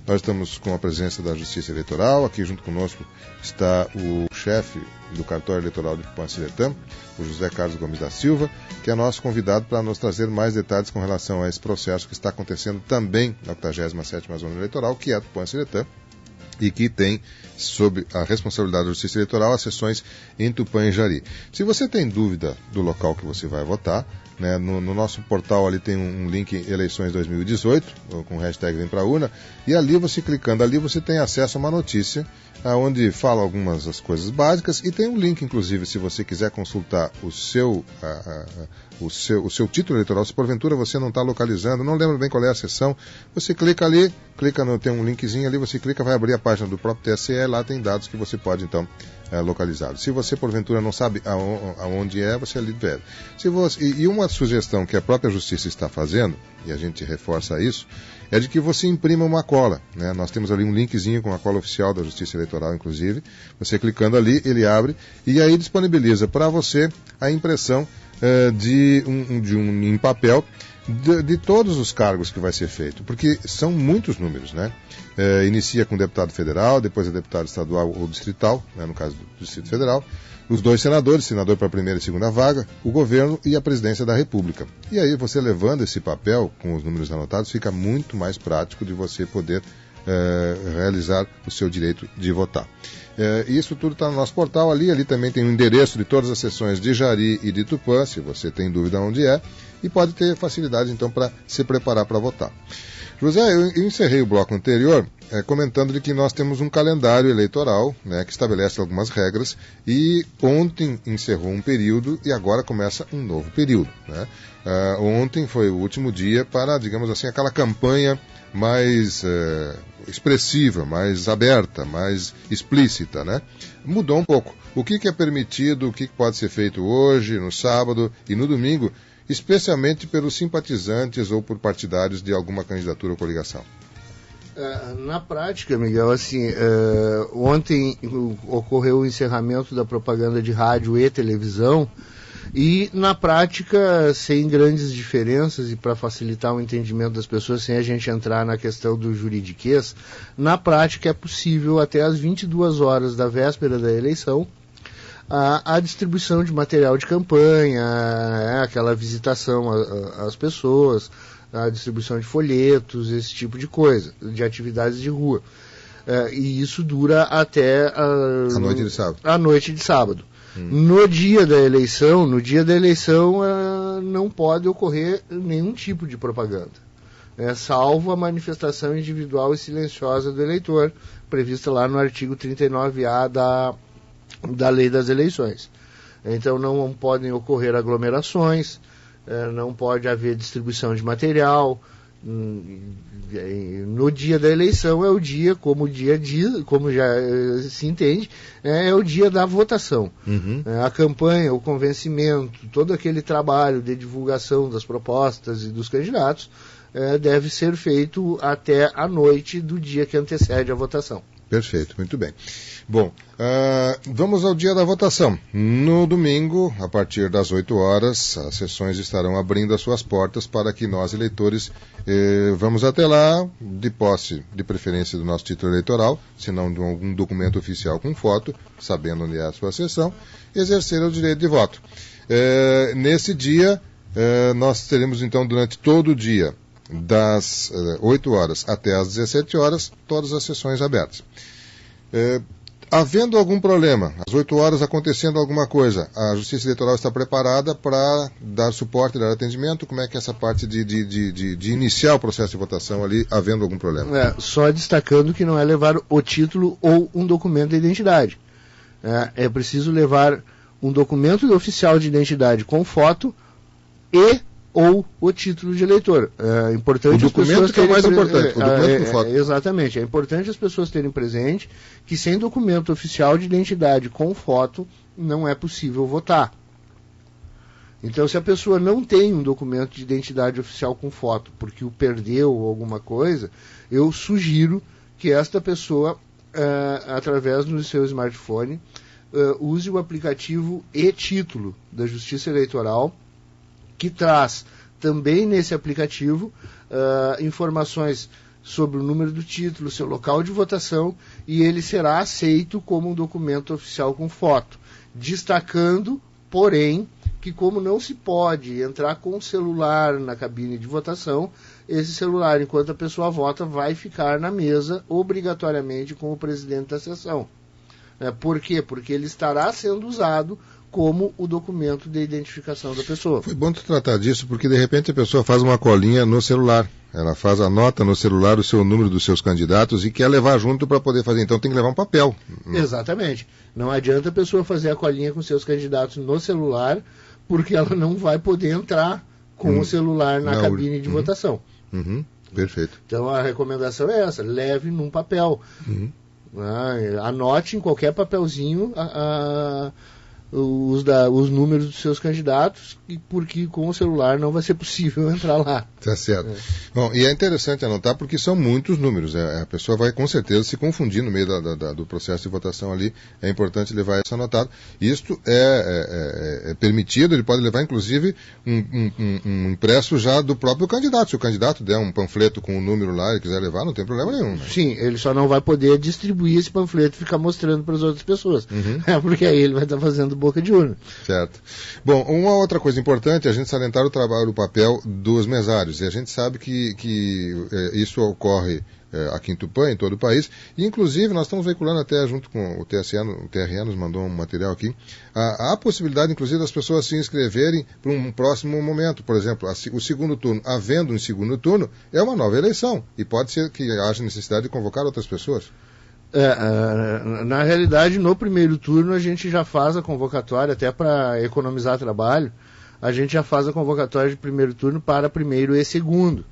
Nós estamos com a presença da Justiça Eleitoral. Aqui junto conosco está o chefe do cartório eleitoral de Tupã-Siretã, o José Carlos Gomes da Silva, que é nosso convidado para nos trazer mais detalhes com relação a esse processo que está acontecendo também na 87ª Zona Eleitoral, que é Tupã-Siretã, e que tem, sob a responsabilidade da Justiça Eleitoral, as sessões em Tupã e Jari. Se você tem dúvida do local que você vai votar, né, no nosso portal ali tem um link Eleições 2018, com o hashtag Vem Pra Urna, e ali você clicando ali, você tem acesso a uma notícia onde fala algumas das coisas básicas, e tem um link, inclusive, se você quiser consultar o seu título eleitoral. Se porventura você não está localizando, não lembra bem qual é a sessão, você clica ali, tem um linkzinho ali, você clica, vai abrir a página do próprio TSE, lá tem dados que você pode, então, localizar. Se você, porventura, não sabe aonde é, você ali vê. E uma sugestão que a própria Justiça está fazendo, e a gente reforça isso, é de que você imprima uma cola, né? Nós temos ali um linkzinho com a cola oficial da Justiça Eleitoral, inclusive. Você clicando ali, ele abre e aí disponibiliza para você a impressão em papel de todos os cargos que vai ser feito, porque são muitos números, né? Inicia com deputado federal, depois é deputado estadual ou distrital, né, no caso do Distrito Federal, os 2 senadores, senador para a primeira e segunda vaga, o governo e a presidência da República. E aí você levando esse papel com os números anotados, fica muito mais prático de você poder realizar o seu direito de votar. Isso tudo está no nosso portal ali também tem o endereço de todas as sessões de Jari e de Tupã, se você tem dúvida onde é, e pode ter facilidade então para se preparar para votar. José, eu encerrei o bloco anterior comentando de que nós temos um calendário eleitoral, né, que estabelece algumas regras, e ontem encerrou um período e agora começa um novo período, né? Ontem foi o último dia para, digamos assim, aquela campanha mais expressiva, mais aberta, mais explícita, né? Mudou um pouco. O que é permitido, o que pode ser feito hoje, no sábado e no domingo, especialmente pelos simpatizantes ou por partidários de alguma candidatura ou coligação? Na prática, Miguel, assim, ontem ocorreu o encerramento da propaganda de rádio e televisão, e na prática, sem grandes diferenças, e para facilitar o entendimento das pessoas, sem a gente entrar na questão do juridiquês, na prática é possível até às 22 horas da véspera da eleição a distribuição de material de campanha, aquela visitação às pessoas, a distribuição de folhetos, esse tipo de coisa, de atividades de rua. E isso dura até a noite de sábado. A noite de sábado. No dia da eleição, não pode ocorrer nenhum tipo de propaganda, salvo a manifestação individual e silenciosa do eleitor, prevista lá no artigo 39A da Lei das Eleições. Então não podem ocorrer aglomerações, não pode haver distribuição de material. No dia da eleição é o dia, como o dia diz, como já se entende, é o dia da votação. A campanha, o convencimento, todo aquele trabalho de divulgação das propostas e dos candidatos deve ser feito até a noite do dia que antecede a votação. Perfeito, muito bem. Bom, vamos ao dia da votação. No domingo, a partir das 8 horas, as sessões estarão abrindo as suas portas para que nós, eleitores, vamos até lá, de posse, de preferência do nosso título eleitoral, se não de algum documento oficial com foto, sabendo onde é a sua sessão, exercer o direito de voto. Nesse dia, nós teremos, então, durante todo o dia, das 8 horas até as 17 horas, todas as sessões abertas. Havendo algum problema, às 8 horas acontecendo alguma coisa, a Justiça Eleitoral está preparada para dar suporte, dar atendimento? Como é que é essa parte de iniciar o processo de votação ali, havendo algum problema? Só destacando que não é levar o título ou um documento de identidade. É preciso levar um documento oficial de identidade com foto ou o título de eleitor. É importante o documento que é o mais importante, o documento com foto. Exatamente, é importante as pessoas terem presente que sem documento oficial de identidade com foto não é possível votar. Então, se a pessoa não tem um documento de identidade oficial com foto, porque o perdeu ou alguma coisa, eu sugiro que esta pessoa, através do seu smartphone, use o aplicativo e-Título da Justiça Eleitoral, que traz também nesse aplicativo informações sobre o número do título, seu local de votação, e ele será aceito como um documento oficial com foto, destacando, porém, que como não se pode entrar com o celular na cabine de votação, esse celular, enquanto a pessoa vota, vai ficar na mesa, obrigatoriamente, com o presidente da sessão. Por quê? Porque ele estará sendo usado como o documento de identificação da pessoa. Foi bom tu tratar disso, porque de repente a pessoa faz uma colinha no celular. Ela anota no celular o seu número dos seus candidatos e quer levar junto para poder fazer. Então tem que levar um papel. Exatamente. Não adianta a pessoa fazer a colinha com seus candidatos no celular, porque ela não vai poder entrar com o celular na cabine de votação. Perfeito. Então a recomendação é essa: leve num papel. Anote em qualquer papelzinho os números dos seus candidatos, porque com o celular não vai ser possível entrar lá. Tá certo. Bom, e é interessante anotar porque são muitos números. A pessoa vai com certeza se confundir no meio do processo de votação ali. É importante levar isso anotado. Isto é permitido, ele pode levar inclusive um impresso já do próprio candidato. Se o candidato der um panfleto com o número lá e quiser levar, não tem problema nenhum. Né? Sim, ele só não vai poder distribuir esse panfleto e ficar mostrando para as outras pessoas. Porque aí ele vai estar fazendo boca de urna. Certo. Bom, uma outra coisa importante é a gente salientar o papel dos mesários. E a gente sabe que isso ocorre aqui em Tupã, em todo o país. E, inclusive, nós estamos veiculando até junto com o TRE nos mandou um material aqui, há a possibilidade, inclusive, das pessoas se inscreverem para um próximo momento. Por exemplo, o segundo turno. Havendo um segundo turno, é uma nova eleição. E pode ser que haja necessidade de convocar outras pessoas. Na realidade, no primeiro turno a gente já faz a convocatória, até para economizar trabalho, a gente já faz a convocatória de primeiro turno para primeiro e segundo.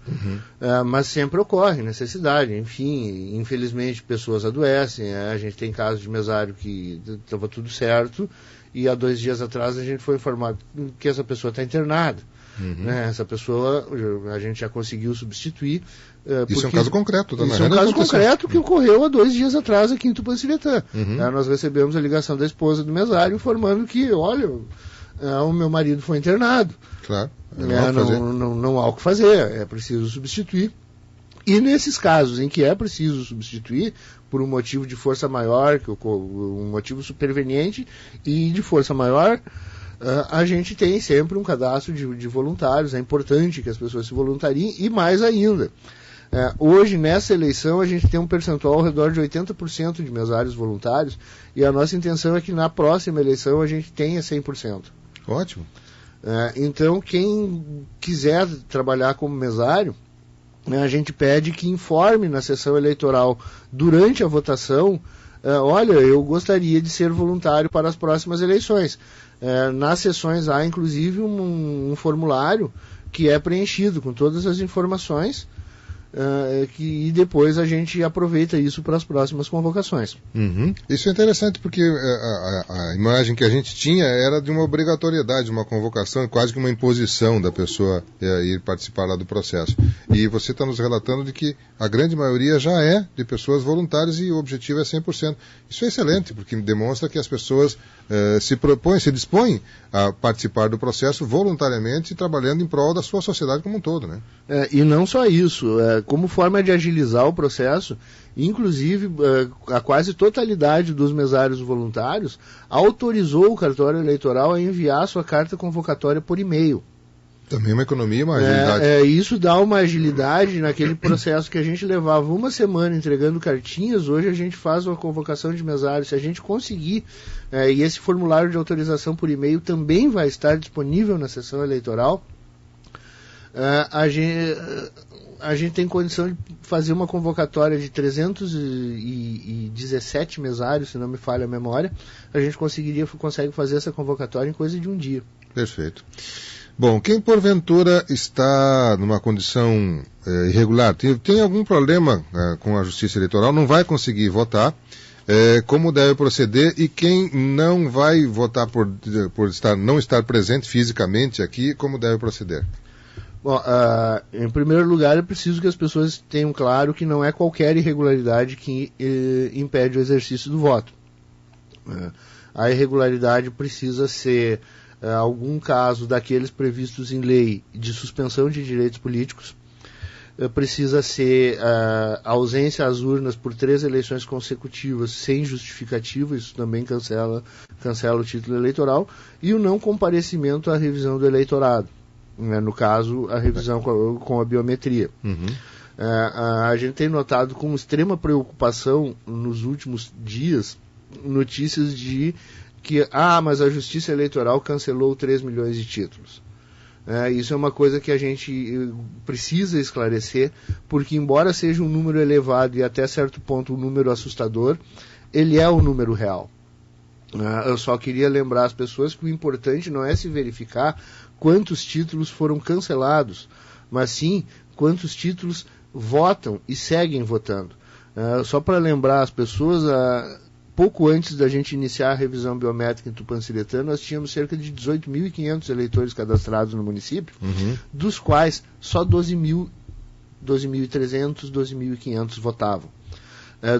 Mas sempre ocorre necessidade, enfim, infelizmente pessoas adoecem, a gente tem casos de mesário que estava tudo certo e há 2 dias atrás a gente foi informado que essa pessoa está internada. Essa pessoa a gente já conseguiu substituir. Isso é um caso concreto, Isso é um caso concreto que ocorreu há 2 dias atrás aqui em Tupanciretã. Nós recebemos a ligação da esposa do mesário informando que, olha, o meu marido foi internado. Claro. Não há o que fazer, é preciso substituir. E nesses casos em que é preciso substituir, por um motivo de força maior, um motivo superveniente e de força maior, a gente tem sempre um cadastro de voluntários. É importante que as pessoas se voluntariem e mais ainda. Hoje, nessa eleição, a gente tem um percentual ao redor de 80% de mesários voluntários e a nossa intenção é que na próxima eleição a gente tenha 100%. Ótimo. Então, quem quiser trabalhar como mesário, a gente pede que informe na sessão eleitoral durante a votação, olha, eu gostaria de ser voluntário para as próximas eleições. Nas sessões há inclusive um formulário que é preenchido com todas as informações e depois a gente aproveita isso para as próximas convocações. Isso é interessante porque a imagem que a gente tinha era de uma obrigatoriedade, uma convocação, quase que uma imposição da pessoa ir participar lá do processo. E você está nos relatando de que a grande maioria já é de pessoas voluntárias e o objetivo é 100%. Isso é excelente, porque demonstra que as pessoas se dispõem a participar do processo voluntariamente, trabalhando em prol da sua sociedade como um todo, né? E não só isso, como forma de agilizar o processo, inclusive a quase totalidade dos mesários voluntários autorizou o cartório eleitoral a enviar sua carta convocatória por e-mail. Também uma economia e uma agilidade. Isso dá uma agilidade naquele processo que a gente levava uma semana entregando cartinhas. Hoje a gente faz uma convocação de mesários. Se a gente conseguir, e esse formulário de autorização por e-mail também vai estar disponível na sessão eleitoral, a gente tem condição de fazer uma convocatória de 317 mesários, se não me falha a memória. A gente consegue fazer essa convocatória em coisa de um dia. Perfeito. Bom, quem porventura está numa condição irregular, tem algum problema com a Justiça Eleitoral, não vai conseguir votar, como deve proceder, e quem não vai votar por não estar presente fisicamente aqui, como deve proceder? Bom, em primeiro lugar, é preciso que as pessoas tenham claro que não é qualquer irregularidade que impede o exercício do voto. A irregularidade precisa ser algum caso daqueles previstos em lei de suspensão de direitos políticos, precisa ser a ausência às urnas por 3 eleições consecutivas sem justificativa, isso também cancela o título eleitoral, e o não comparecimento à revisão do eleitorado, né, no caso, a revisão com a biometria. Uhum. A gente tem notado com extrema preocupação nos últimos dias notícias de que, mas a Justiça Eleitoral cancelou 3 milhões de títulos. Isso é uma coisa que a gente precisa esclarecer, porque embora seja um número elevado e até certo ponto um número assustador, ele é um número real. Eu só queria lembrar as pessoas que o importante não é se verificar quantos títulos foram cancelados, mas sim quantos títulos votam e seguem votando. Só para lembrar as pessoas, pouco antes da gente iniciar a revisão biométrica em Tupanciretã, nós tínhamos cerca de 18.500 eleitores cadastrados no município, dos quais só 12.300, 12.500 votavam.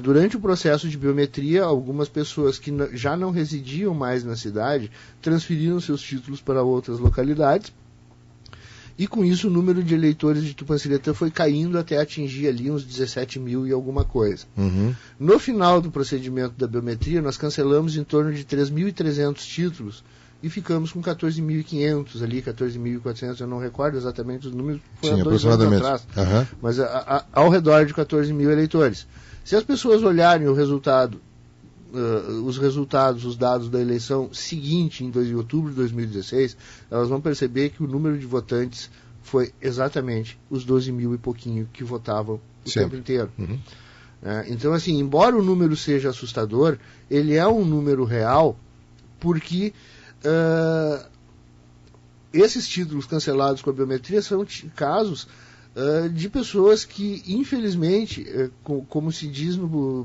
Durante o processo de biometria, algumas pessoas que já não residiam mais na cidade transferiram seus títulos para outras localidades, e com isso o número de eleitores de Tupanciretã foi caindo até atingir ali uns 17 mil e alguma coisa. No final do procedimento da biometria, nós cancelamos em torno de 3.300 títulos e ficamos com 14.500 ali, 14.400, eu não recordo exatamente os números, foi há 2 anos atrás, mas ao redor de 14 mil eleitores. Se as pessoas olharem os dados da eleição seguinte, em outubro de 2016, elas vão perceber que o número de votantes foi exatamente os 12 mil e pouquinho que votavam o tempo inteiro. Então, assim, embora o número seja assustador, ele é um número real, porque esses títulos cancelados com a biometria são casos de pessoas que, infelizmente, como se diz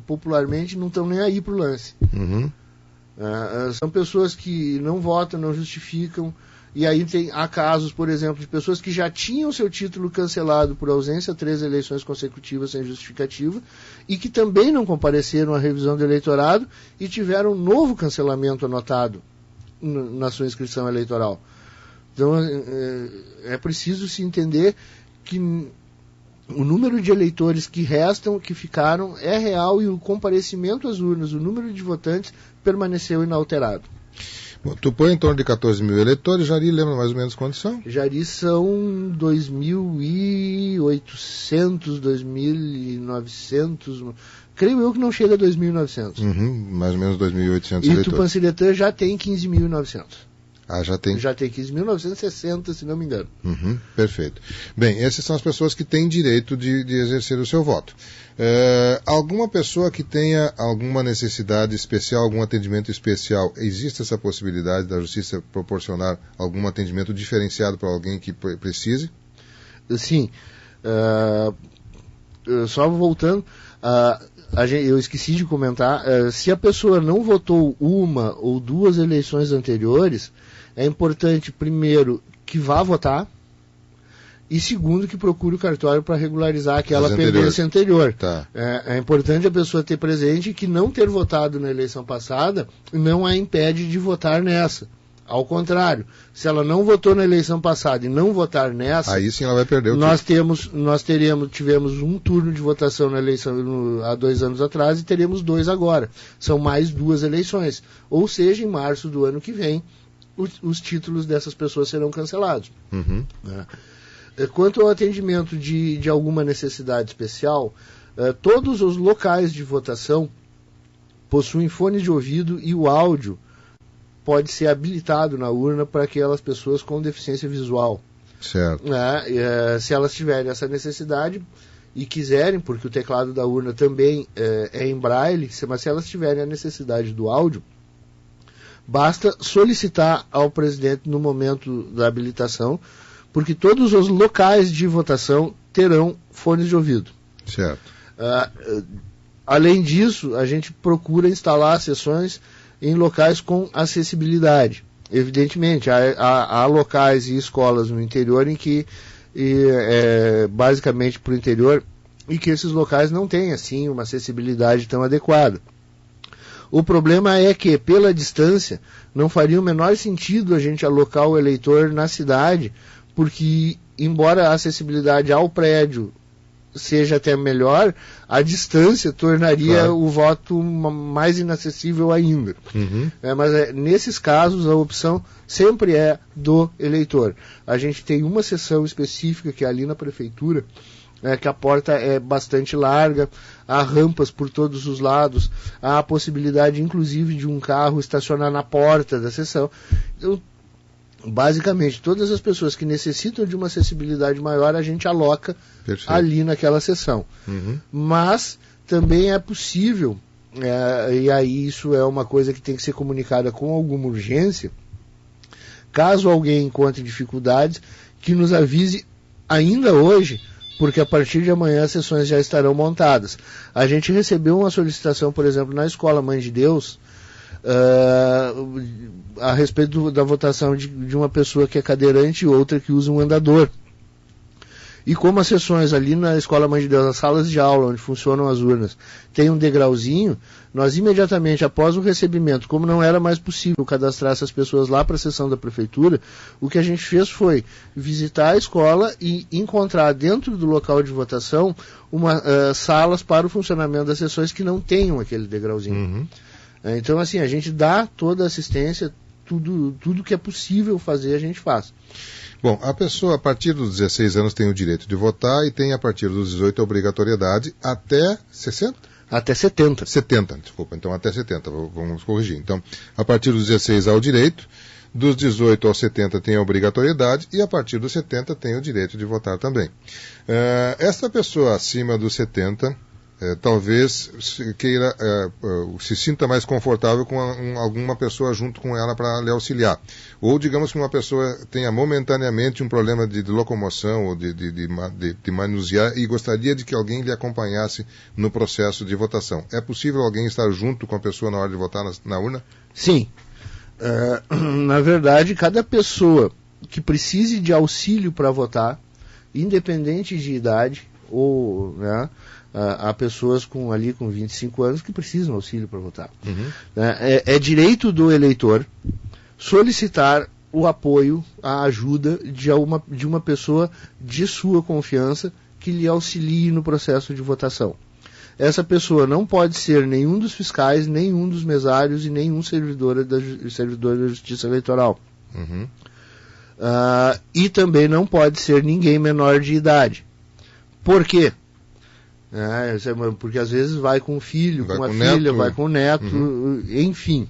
popularmente, não estão nem aí para o lance. São pessoas que não votam, não justificam, e aí há casos, por exemplo, de pessoas que já tinham seu título cancelado por ausência a 3 eleições consecutivas sem justificativa, e que também não compareceram à revisão do eleitorado e tiveram um novo cancelamento anotado na sua inscrição eleitoral. Então, é preciso se entender que o número de eleitores que restam, que ficaram, é real, e o comparecimento às urnas, o número de votantes, permaneceu inalterado. Bom, tu põe em torno de 14 mil eleitores, Jari, lembra mais ou menos quantos são? Jari são 2.800, 2.900, creio eu que não chega a 2.900. Mais ou menos 2.800 eleitores. E Tupanciretã já tem 15.900. Já tem? Já tem 15.960, se não me engano. Perfeito. Bem, essas são as pessoas que têm direito de exercer o seu voto. Alguma pessoa que tenha alguma necessidade especial, algum atendimento especial, existe essa possibilidade da Justiça proporcionar algum atendimento diferenciado para alguém que precise? Sim. Só voltando, eu esqueci de comentar, se a pessoa não votou 1 ou 2 eleições anteriores, é importante, primeiro, que vá votar, e segundo, que procure o cartório para regularizar aquela pendência anterior. Tá. É importante a pessoa ter presente que não ter votado na eleição passada não a impede de votar nessa. Ao contrário, se ela não votou na eleição passada e não votar nessa, aí sim ela vai perder o tivemos um turno de votação na eleição há 2 anos atrás e teremos 2 agora. São mais 2 eleições. Ou seja, em março do ano que vem, os títulos dessas pessoas serão cancelados. Quanto ao atendimento de alguma necessidade especial, todos os locais de votação possuem fone de ouvido e o áudio pode ser habilitado na urna para aquelas pessoas com deficiência visual. Certo. Se elas tiverem essa necessidade e quiserem, porque o teclado da urna também é em braille, mas se elas tiverem a necessidade do áudio, basta solicitar ao presidente no momento da habilitação, porque todos os locais de votação terão fones de ouvido. Certo. Além disso, a gente procura instalar sessões em locais com acessibilidade. Evidentemente, há locais e escolas no interior em que, basicamente para o interior, e que esses locais não têm, assim, uma acessibilidade tão adequada. O problema é que, pela distância, não faria o menor sentido a gente alocar o eleitor na cidade, porque, embora a acessibilidade ao prédio seja até melhor, a distância tornaria o voto mais inacessível ainda. Mas nesses casos a opção sempre é do eleitor. A gente tem uma seção específica que é ali na prefeitura, que a porta é bastante larga, há rampas por todos os lados, há a possibilidade inclusive de um carro estacionar na porta da seção. Então, basicamente, todas as pessoas que necessitam de uma acessibilidade maior, a gente aloca ali naquela seção. Mas também é possível, e aí isso é uma coisa que tem que ser comunicada com alguma urgência, caso alguém encontre dificuldades, que nos avise ainda hoje, porque a partir de amanhã as sessões já estarão montadas. A gente recebeu uma solicitação, por exemplo, na Escola Mãe de Deus, a respeito da votação de uma pessoa que é cadeirante e outra que usa um andador. E como as sessões ali na Escola Mãe de Deus, as salas de aula onde funcionam as urnas, tem um degrauzinho, nós imediatamente após o recebimento, como não era mais possível cadastrar essas pessoas lá para a sessão da prefeitura, o que a gente fez foi visitar a escola e encontrar dentro do local de votação salas para o funcionamento das sessões que não tenham aquele degrauzinho. Então, assim, a gente dá toda a assistência, tudo que é possível fazer a gente faz. Bom, a pessoa a partir dos 16 anos tem o direito de votar e tem a partir dos 18 a obrigatoriedade até 60? Até 70. 70, desculpa, então até 70, vamos corrigir. Então, a partir dos 16 há o direito, dos 18 aos 70 tem a obrigatoriedade e a partir dos 70 tem o direito de votar também. Essa pessoa acima dos 70... talvez queira, se sinta mais confortável com alguma pessoa junto com ela para lhe auxiliar. Ou digamos que uma pessoa tenha momentaneamente um problema de locomoção ou de manusear e gostaria de que alguém lhe acompanhasse no processo de votação. É possível alguém estar junto com a pessoa na hora de votar na urna? Sim. Na verdade, cada pessoa que precise de auxílio para votar, independente de idade, ou... há pessoas com 25 anos que precisam de auxílio para votar. É direito do eleitor solicitar o apoio, a ajuda de uma pessoa de sua confiança que lhe auxilie no processo de votação. Essa pessoa não pode ser nenhum dos fiscais, nenhum dos mesários e nenhum servidor da Justiça Eleitoral. E também não pode ser ninguém menor de idade. Por quê? Porque às vezes vai com o filho, com a filha, neto. Vai com o neto, enfim.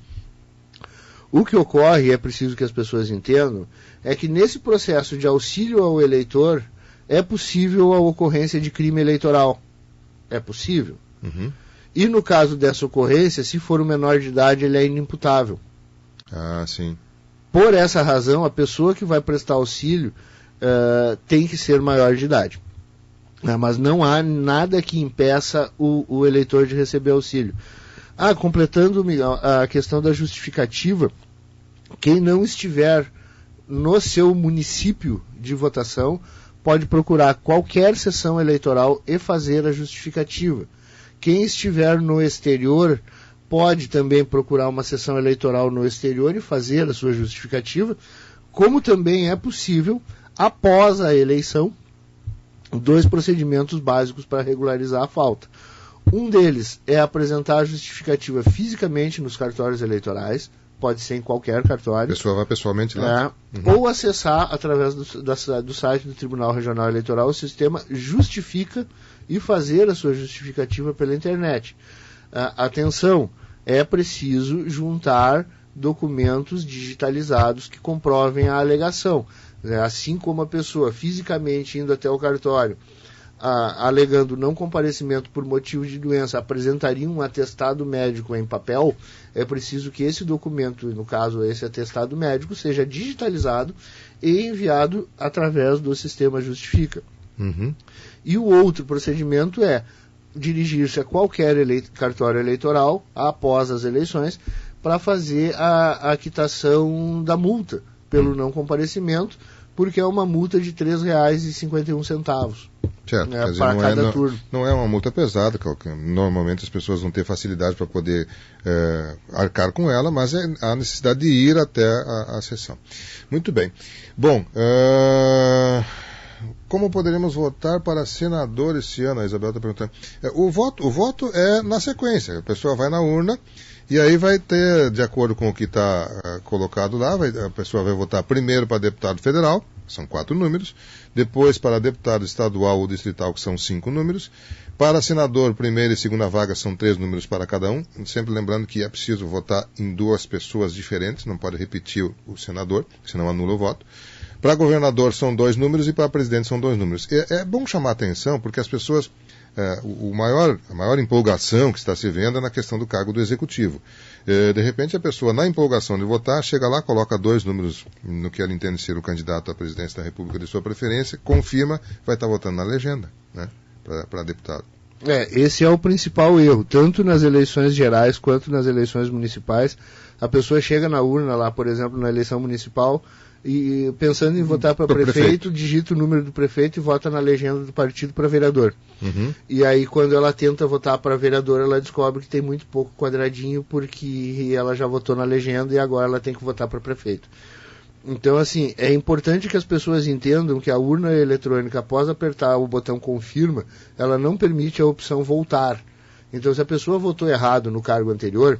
O que ocorre, e é preciso que as pessoas entendam, é que nesse processo de auxílio ao eleitor, é possível a ocorrência de crime eleitoral. É possível. E no caso dessa ocorrência, se for um menor de idade, ele é inimputável. Sim. Por essa razão, a pessoa que vai prestar auxílio tem que ser maior de idade. Mas não há nada que impeça o eleitor de receber auxílio. Completando a questão da justificativa, quem não estiver no seu município de votação pode procurar qualquer sessão eleitoral e fazer a justificativa. Quem estiver no exterior pode também procurar uma sessão eleitoral no exterior e fazer a sua justificativa, como também é possível, após a eleição, 2 procedimentos básicos para regularizar a falta. Um deles é apresentar a justificativa fisicamente nos cartórios eleitorais, pode ser em qualquer cartório. A pessoa vai pessoalmente lá. Ou acessar através do site do Tribunal Regional Eleitoral o sistema Justifica e fazer a sua justificativa pela internet. Atenção, é preciso juntar documentos digitalizados que comprovem a alegação. Assim como a pessoa fisicamente indo até o cartório, alegando não comparecimento por motivo de doença, apresentaria um atestado médico em papel, é preciso que esse documento, no caso esse atestado médico, seja digitalizado e enviado através do sistema Justifica. E o outro procedimento é dirigir-se a qualquer cartório eleitoral, após as eleições, para fazer a quitação da multa pelo não comparecimento, porque é uma multa de R$ 3,51. Certo, quer dizer, para cada turno. Não é uma multa pesada, normalmente as pessoas não têm facilidade para poder arcar com ela, mas há necessidade de ir até a sessão. Muito bem. Bom, como poderemos votar para senador esse ano? A Isabel está perguntando. O voto é na sequência. A pessoa vai na urna e aí vai ter, de acordo com o que está colocado lá, a pessoa vai votar primeiro para deputado federal, são 4 números, depois para deputado estadual ou distrital, que são 5 números, para senador, primeira e segunda vaga, são 3 números para cada um, sempre lembrando que é preciso votar em 2 pessoas diferentes, não pode repetir o senador, senão anula o voto. Para governador são 2 números e para presidente são 2 números. É bom chamar a atenção, porque as pessoas, a maior empolgação que está se vendo é na questão do cargo do executivo. De repente a pessoa, na empolgação de votar, chega lá, coloca 2 números no que ela entende ser o candidato à presidência da República de sua preferência, confirma, vai estar votando na legenda, né, para deputado. Esse é o principal erro, tanto nas eleições gerais quanto nas eleições municipais. A pessoa chega na urna lá, por exemplo, na eleição municipal, e pensando em votar para prefeito, digita o número do prefeito e vota na legenda do partido para vereador. Uhum. E aí, quando ela tenta votar para vereador, ela descobre que tem muito pouco quadradinho, porque ela já votou na legenda e agora ela tem que votar para prefeito. Então, assim, é importante que as pessoas entendam que a urna eletrônica, após apertar o botão confirma, ela não permite a opção voltar. Então, se a pessoa votou errado no cargo anterior,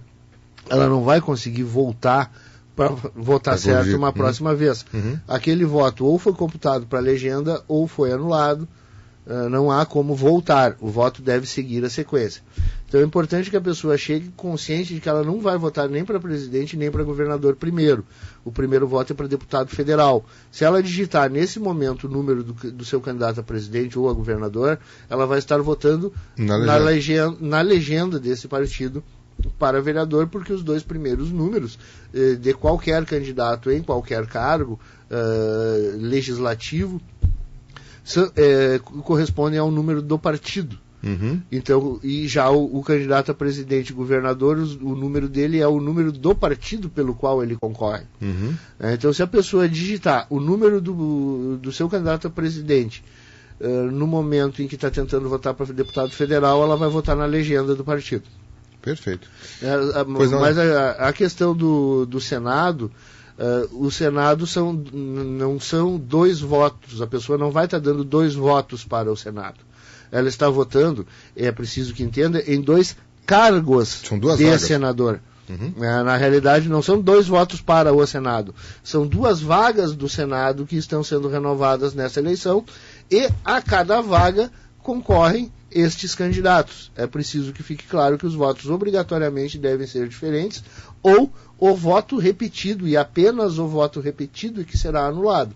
ela não vai conseguir voltar para votar certo uma próxima vez. Uhum. Aquele voto ou foi computado para a legenda ou foi anulado, não há como voltar, o voto deve seguir a sequência. Então é importante que a pessoa chegue consciente de que ela não vai votar nem para presidente nem para governador primeiro. O primeiro voto é para deputado federal. Se ela digitar nesse momento o número do seu candidato a presidente ou a governador, ela vai estar votando na legenda desse partido para vereador, porque os 2 primeiros números de qualquer candidato em qualquer cargo legislativo correspondem ao número do partido. Uhum. Então, e já o candidato a presidente e governador, o número dele é o número do partido pelo qual ele concorre. Uhum. Então, se a pessoa digitar o número do seu candidato a presidente no momento em que está tentando votar para deputado federal, ela vai votar na legenda do partido. Perfeito. Mas a questão do Senado, o Senado não são 2 votos, a pessoa não vai estar dando 2 votos para o Senado. Ela está votando, é preciso que entenda, em 2 cargos de vagas. Senador. Uhum. Na realidade, não são 2 votos para o Senado, são 2 vagas do Senado que estão sendo renovadas nessa eleição, e a cada vaga concorrem estes candidatos. É preciso que fique claro que os votos obrigatoriamente devem ser diferentes, ou o voto repetido, e apenas o voto repetido que será anulado.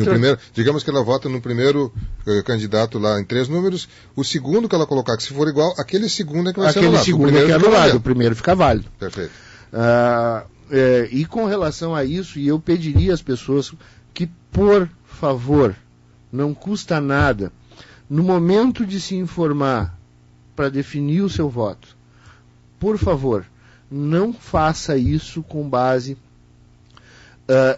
Primeiro, digamos que ela vota no primeiro candidato lá em 3 números, o segundo que ela colocar, que se for igual, aquele segundo é que vai ser anulado. Aquele segundo é que é anulado, o primeiro fica válido. Perfeito. E com relação a isso, e eu pediria às pessoas que, por favor, não custa nada, no momento de se informar para definir o seu voto, por favor, não faça isso com base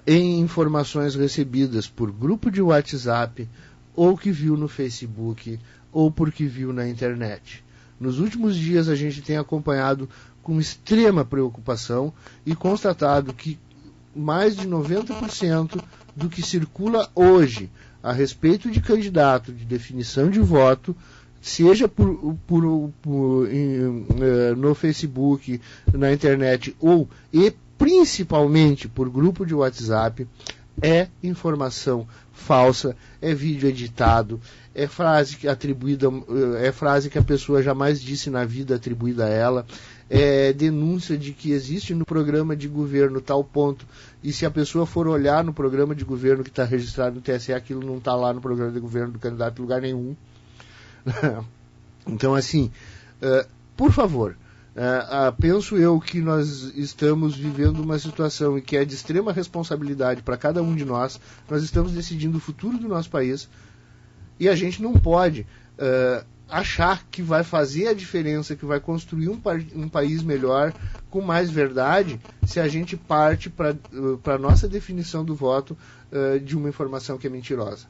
em informações recebidas por grupo de WhatsApp, ou que viu no Facebook, ou porque viu na internet. Nos últimos dias a gente tem acompanhado com extrema preocupação e constatado que mais de 90% do que circula hoje a respeito de candidato, de definição de voto, seja no Facebook, na internet e principalmente por grupo de WhatsApp, é informação falsa, é vídeo editado, é frase que a pessoa jamais disse na vida atribuída a ela, é denúncia de que existe no programa de governo tal ponto, e se a pessoa for olhar no programa de governo que está registrado no TSE, aquilo não está lá no programa de governo do candidato em lugar nenhum. Então, assim, por favor, penso eu que nós estamos vivendo uma situação em que é de extrema responsabilidade para cada um de nós. Nós estamos decidindo o futuro do nosso país e a gente não pode achar que vai fazer a diferença, que vai construir um país melhor, com mais verdade, se a gente parte para a nossa definição do voto de uma informação que é mentirosa.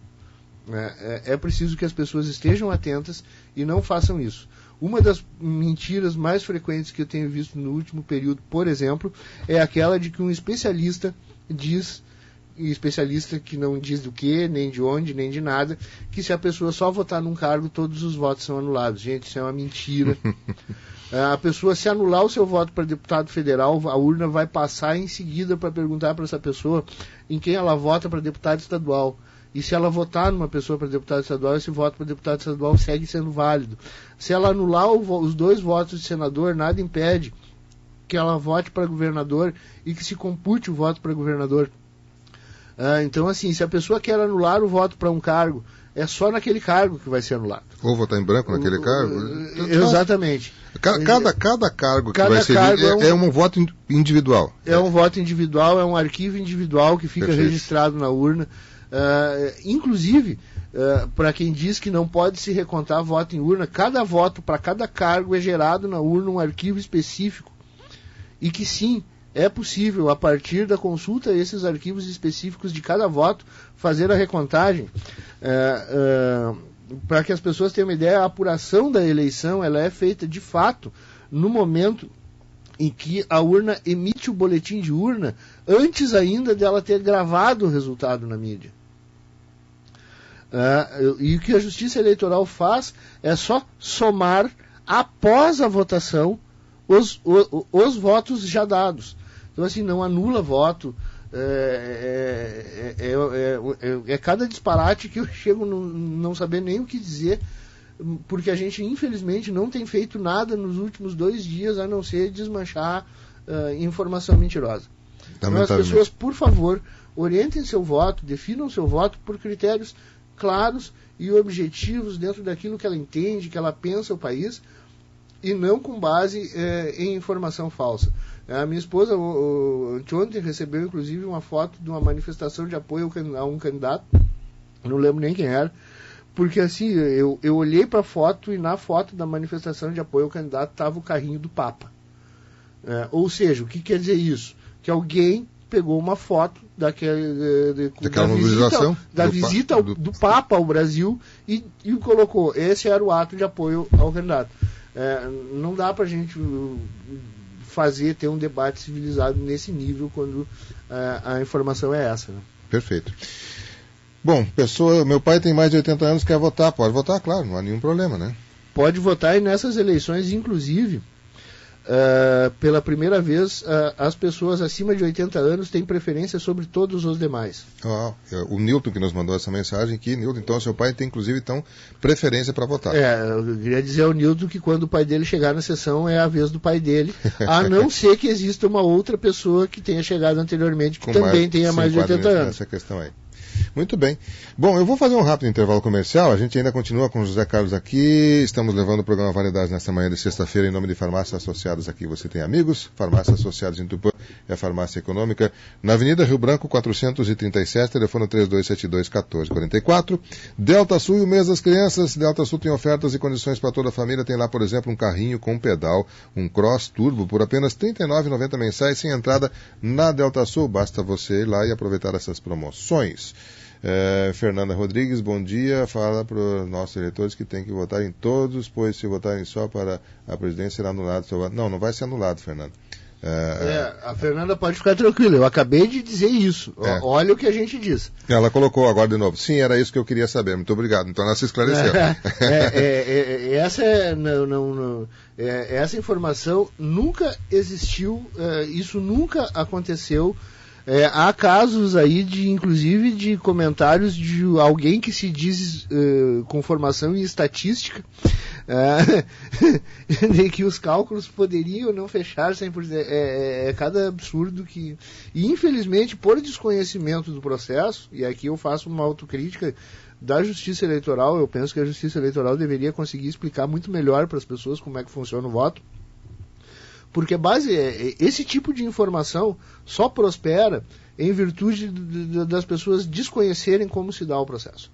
É preciso que as pessoas estejam atentas e não façam isso. Uma das mentiras mais frequentes que eu tenho visto no último período, por exemplo, é aquela de que um especialista diz especialista que não diz do que, nem de onde, nem de nada, que se a pessoa só votar num cargo, todos os votos são anulados. Gente, isso é uma mentira. A pessoa, se anular o seu voto para deputado federal, a urna vai passar em seguida para perguntar para essa pessoa em quem ela vota para deputado estadual. E se ela votar numa pessoa para deputado estadual, esse voto para deputado estadual segue sendo válido. Se ela anular os 2 votos de senador, nada impede que ela vote para governador e que se compute o voto para governador. Então, assim, se a pessoa quer anular o voto para um cargo, é só naquele cargo que vai ser anulado. Ou votar em branco naquele cargo? Exatamente. Cada cargo que vai ser é um voto individual. É um voto individual, é um arquivo individual que fica registrado na urna. Inclusive, para quem diz que não pode se recontar voto em urna, cada voto para cada cargo é gerado na urna um arquivo específico. E que sim, é possível, a partir da consulta a esses arquivos específicos de cada voto, fazer a recontagem. Para que as pessoas tenham uma ideia, a apuração da eleição ela é feita de fato no momento em que a urna emite o boletim de urna, antes ainda dela ter gravado o resultado na mídia. E o que a Justiça Eleitoral faz é só somar, após a votação, os votos já dados. Então, assim, não anula voto. É cada disparate que eu chego a não saber nem o que dizer, porque a gente, infelizmente, não tem feito nada nos últimos 2 dias, a não ser desmanchar informação mentirosa. Então, as pessoas, por favor, orientem seu voto, definam seu voto por critérios claros e objetivos dentro daquilo que ela entende, que ela pensa o país, e não com base em informação falsa. A minha esposa ontem recebeu inclusive uma foto de uma manifestação de apoio a um candidato, não lembro nem quem era, porque assim, eu olhei para a foto e na foto da manifestação de apoio ao candidato estava o carrinho do Papa. Ou seja, o que quer dizer isso? Que alguém pegou uma foto da visita do Papa ao Brasil e colocou, esse era o ato de apoio ao candidato. Não dá para a gente ter um debate civilizado nesse nível quando a informação é essa. Né? Perfeito. Bom, meu pai tem mais de 80 anos, quer votar, pode votar, claro, não há nenhum problema, né? Pode votar e nessas eleições, inclusive, pela primeira vez, as pessoas acima de 80 anos têm preferência sobre todos os demais. O Nilton que nos mandou essa mensagem aqui. Nilton, então seu pai tem inclusive preferência para votar. Eu queria dizer ao Nilton que quando o pai dele chegar na sessão é a vez do pai dele, a não ser que exista uma outra pessoa que tenha chegado anteriormente que também tenha mais de 80 anos. Essa questão aí. Muito bem. Bom, eu vou fazer um rápido intervalo comercial. A gente ainda continua com o José Carlos aqui. Estamos levando o programa Variedades nesta manhã de sexta-feira em nome de Farmácias Associadas. Aqui você tem amigos. Farmácias Associadas em Tupã é a farmácia econômica. Na Avenida Rio Branco, 437, telefone 3272-1444. Delta Sul e o mês das crianças. Delta Sul tem ofertas e condições para toda a família. Tem lá, por exemplo, um carrinho com pedal, um Cross Turbo, por apenas R$ 39,90 mensais, sem entrada na Delta Sul. Basta você ir lá e aproveitar essas promoções. Fernanda Rodrigues, bom dia. Fala para os nossos eleitores que tem que votar em todos, pois se votarem só para a presidência será anulado. Não vai ser anulado, Fernanda. A Fernanda pode ficar tranquila, eu acabei de dizer isso. Olha o que a gente disse. Ela colocou agora de novo. Sim, era isso que eu queria saber. Muito obrigado. Então ela se esclareceu. Essa informação nunca existiu, isso nunca aconteceu. Há casos aí, inclusive, de comentários de alguém que se diz com formação em estatística, de que os cálculos poderiam não fechar 100%. É cada absurdo que... E, infelizmente, por desconhecimento do processo, e aqui eu faço uma autocrítica da Justiça Eleitoral, eu penso que a Justiça Eleitoral deveria conseguir explicar muito melhor para as pessoas como é que funciona o voto, porque esse tipo de informação só prospera em virtude das pessoas desconhecerem como se dá o processo.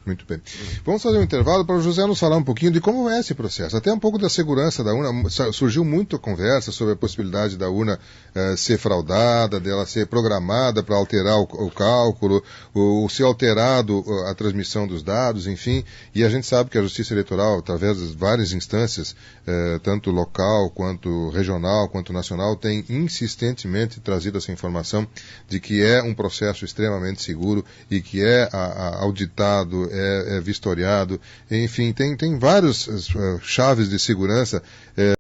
Muito bem. Vamos fazer um intervalo para o José nos falar um pouquinho de como é esse processo. Até um pouco da segurança da urna. Surgiu muita conversa sobre a possibilidade da urna ser fraudada, dela ser programada para alterar o cálculo, ou ser alterado a transmissão dos dados, enfim. E a gente sabe que a Justiça Eleitoral, através das várias instâncias, tanto local, quanto regional, quanto nacional, tem insistentemente trazido essa informação de que é um processo extremamente seguro e que é auditado, é vistoriado, enfim, tem várias chaves de segurança